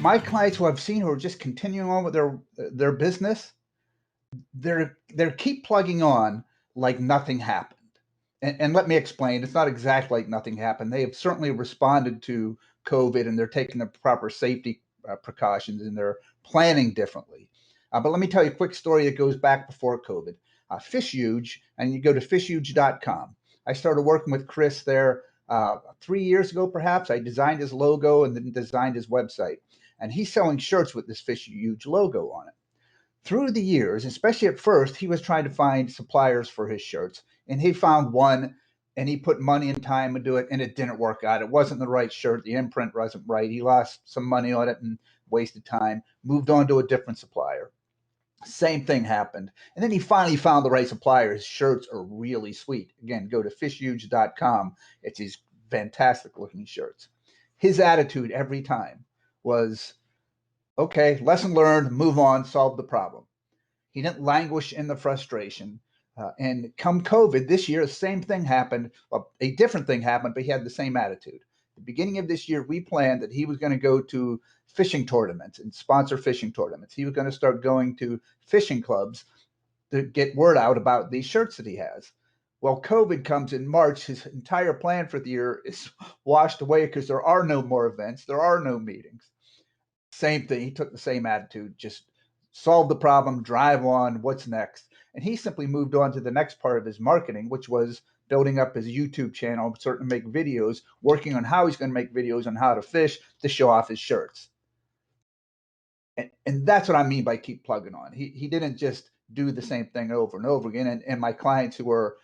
my clients who I've seen who are just continuing on with their business, they're keep plugging on like nothing happened. And let me explain. It's not exactly like nothing happened. They have certainly responded to COVID, and they're taking the proper safety precautions, and they're planning differently. But let me tell you a quick story that goes back before COVID. Fishhuge, and you go to fishhuge.com. I started working with Chris there 3 years ago, perhaps. I designed his logo and then designed his website. And he's selling shirts with this Fishhuge logo on it. Through the years, especially at first, he was trying to find suppliers for his shirts, and he found one, and he put money and time into it, and it didn't work out. It wasn't the right shirt. The imprint wasn't right. He lost some money on it and wasted time, moved on to a different supplier. Same thing happened. And then he finally found the right supplier. His shirts are really sweet. Again, go to fishhuge.com. It's these fantastic looking shirts. His attitude every time was, okay, lesson learned, move on, solve the problem. He didn't languish in the frustration. And come COVID this year, the same thing happened. Well, a different thing happened, but he had the same attitude. At the beginning of this year, we planned that he was going to go to fishing tournaments and sponsor fishing tournaments. He was going to start going to fishing clubs to get word out about these shirts that he has. Well, COVID comes in March. His entire plan for the year is washed away because there are no more events. There are no meetings. Same thing. He took the same attitude, just solve the problem, drive on, what's next? And he simply moved on to the next part of his marketing, which was building up his YouTube channel, starting to make videos, working on how he's going to make videos on how to fish to show off his shirts. And that's what I mean by keep plugging on. He didn't just do the same thing over and over again. And my clients who are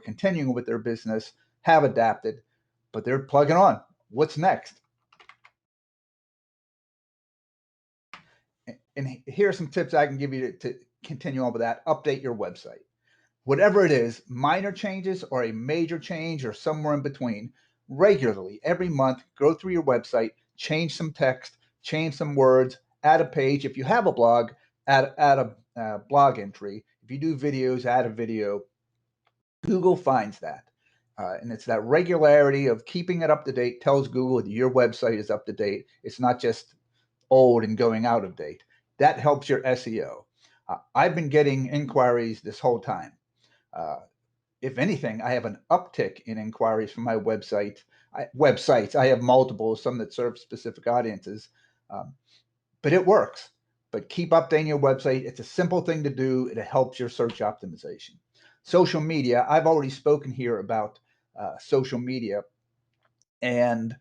continuing with their business have adapted, but they're plugging on. What's next? And here are some tips I can give you to continue on with that. Update your website. Whatever it is, minor changes or a major change or somewhere in between, regularly, every month, go through your website, change some text, change some words, add a page. If you have a blog, add a blog entry. If you do videos, add a video. Google finds that. And it's that regularity of keeping it up to date tells Google that your website is up to date. It's not just old and going out of date. That helps your SEO. I've been getting inquiries this whole time. If anything, I have an uptick in inquiries from my websites. I have multiple, some that serve specific audiences, but it works. But keep updating your website. It's a simple thing to do. It helps your search optimization. Social media. I've already spoken here about social media and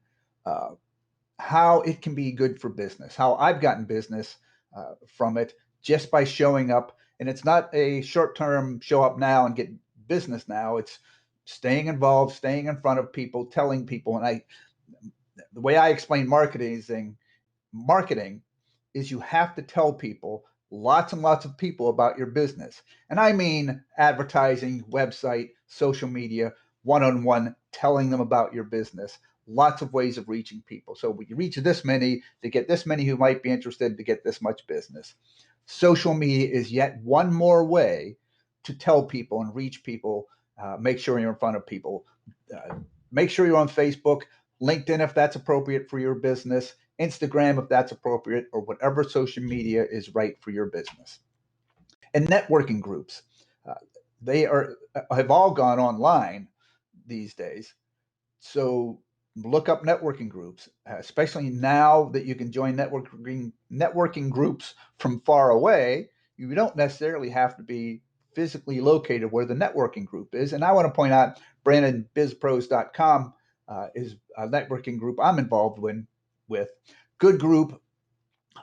how it can be good for business, how I've gotten business from it just by showing up. And it's not a short-term show up now and get business now. It's staying involved, staying in front of people, telling people. And the way I explain marketing is you have to tell people, lots and lots of people, about your business. And I mean advertising, website, social media, one-on-one, telling them about your business. Lots of ways of reaching people. So we reach this many to get this many who might be interested to get this much business. Social media is yet one more way to tell people and reach people. Make sure you're in front of people. Make sure you're on Facebook, LinkedIn if that's appropriate for your business, Instagram if that's appropriate, or whatever social media is right for your business. And networking groups. They have all gone online these days. So look up networking groups, especially now that you can join networking groups from far away. You don't necessarily have to be physically located where the networking group is. And I want to point out BrandonBizPros.com is a networking group I'm involved with. Good group.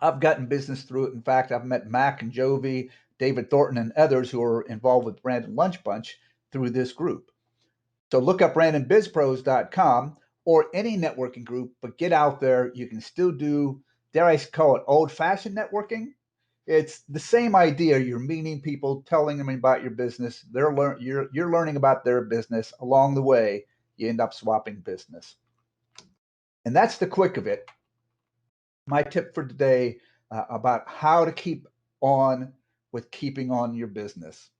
I've gotten business through it. In fact, I've met Mac and Jovi, David Thornton, and others who are involved with Brandon Lunch Bunch through this group. So look up BrandonBizPros.com or any networking group, but get out there. You can still do, dare I call it, old-fashioned networking. It's the same idea. You're meeting people, telling them about your business. You're learning about their business. Along the way, you end up swapping business. And that's the quick of it. My tip for today about how to keep on with keeping on your business.